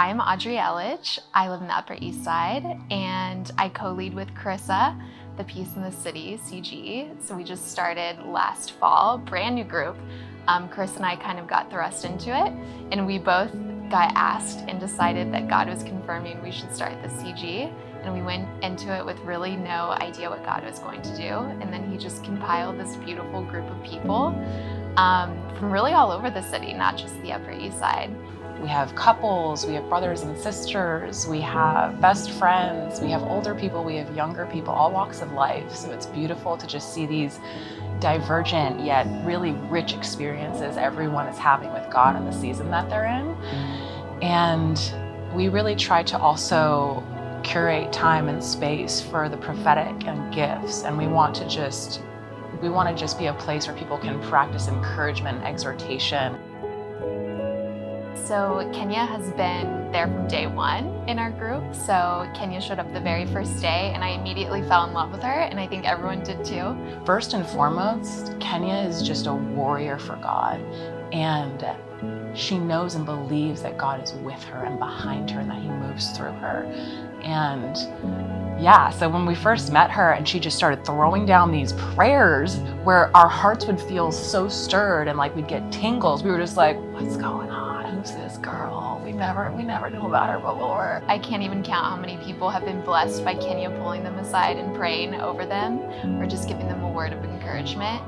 I'm Audrey Ellich. I live in the Upper East Side, and I co-lead with Carissa, the Peace in the City, CG. So we just started last fall, brand new group. Carissa and I kind of got thrust into it, and we both got asked and decided that God was confirming we should start the CG. And we went into it with really no idea what God was going to do. And then he just compiled this beautiful group of people from really all over the city, not just the Upper East Side. We have couples, we have brothers and sisters, we have best friends, we have older people, we have younger people, all walks of life. So it's beautiful to just see these divergent yet really rich experiences everyone is having with God in the season that they're in. And we really try to also curate time and space for the prophetic and gifts. And we want to just be a place where people can practice encouragement and exhortation. So Kenya has been there from day one in our group. So Kenya showed up the very first day and I immediately fell in love with her, and I think everyone did too. First and foremost, Kenya is just a warrior for God, and she knows and believes that God is with her and behind her and that he moves through her. And yeah, so when we first met her and she just started throwing down these prayers where our hearts would feel so stirred and like we'd get tingles, we were just like, what's going on? Who's this girl? We never knew about her before. I can't even count how many people have been blessed by Kenya pulling them aside and praying over them or just giving them a word of encouragement.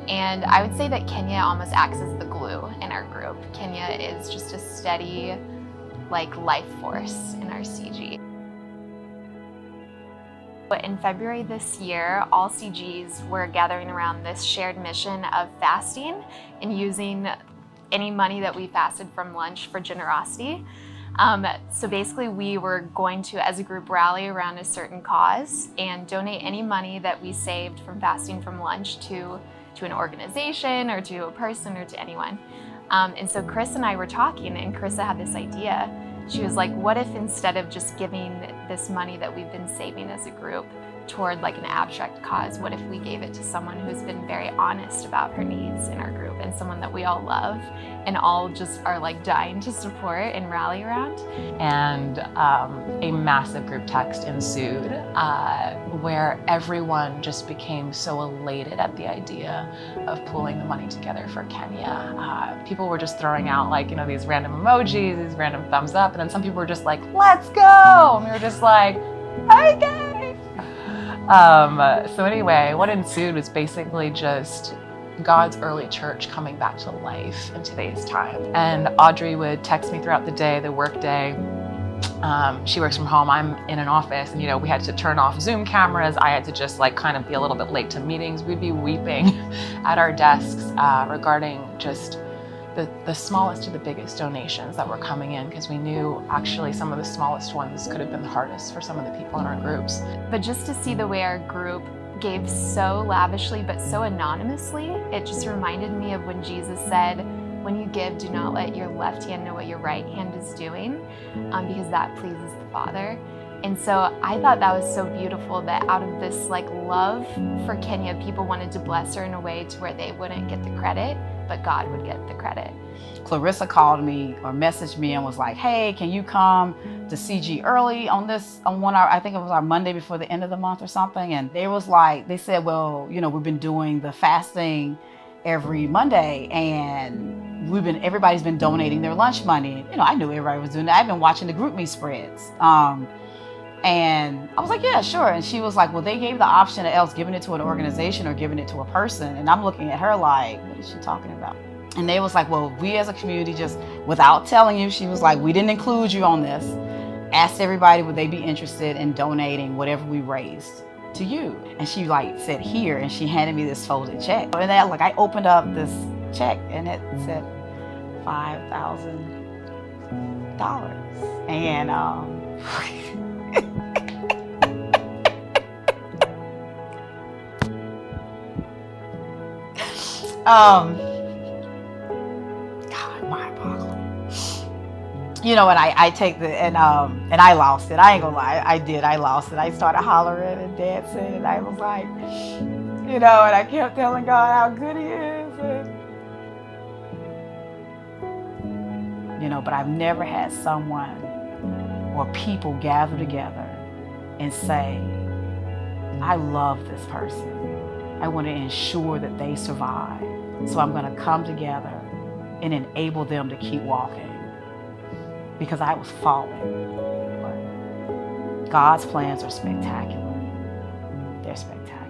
And I would say that Kenya almost acts as the glue in our group. Kenya is just a steady, life force in our CG. But in February this year, all CGs were gathering around this shared mission of fasting and using any money that we fasted from lunch for generosity. So basically we were going to, as a group, rally around a certain cause and donate any money that we saved from fasting from lunch to an organization or to a person or to anyone. And so Chris and I were talking, and Carissa had this idea. She was like, what if instead of just giving this money that we've been saving as a group toward an abstract cause, what if we gave it to someone who's been very honest about her needs in our group, and someone that we all love and all just are dying to support and rally around? And a massive group text ensued where everyone just became so elated at the idea of pulling the money together for Kenya. People were just throwing out these random emojis, these random thumbs up, and then some people were just like, let's go! And we were just like, okay! So anyway, what ensued was basically just God's early church coming back to life in today's time. And Audrey would text me throughout the day, the work day. She works from home, I'm in an office, and we had to turn off Zoom cameras. I had to just kind of be a little bit late to meetings. We'd be weeping at our desks regarding just the smallest to the biggest donations that were coming in, because we knew actually some of the smallest ones could have been the hardest for some of the people in our groups. But just to see the way our group gave so lavishly but so anonymously, it just reminded me of when Jesus said, when you give, do not let your left hand know what your right hand is doing, because that pleases the Father. And so I thought that was so beautiful that out of this love for Kenya, people wanted to bless her in a way to where they wouldn't get the credit, but God would get the credit. Clarissa called me or messaged me and was like, hey, can you come to CG early on 1 hour? I think it was our Monday before the end of the month or something. And they said, well, we've been doing the fasting every Monday, and everybody's been donating their lunch money. I knew everybody was doing that. I've been watching the GroupMe spreads. And I was like, yeah, sure. And she was like, well, they gave the option of else giving it to an organization or giving it to a person. And I'm looking at her like, what is she talking about? And they was like, well, we as a community, just without telling you, she was like, we didn't include you on this. Asked everybody, would they be interested in donating whatever we raised to you? And she said here, and she handed me this folded check. And then I opened up this check and it said $5,000. And God, mind-boggling. And I take and I lost it. I ain't gonna lie, I lost it. I started hollering and dancing, and I was like, and I kept telling God how good he is. And, but I've never had someone or people gather together and say, I love this person. I want to ensure that they survive. So I'm going to come together and enable them to keep walking, because I was falling. But God's plans are spectacular. They're spectacular.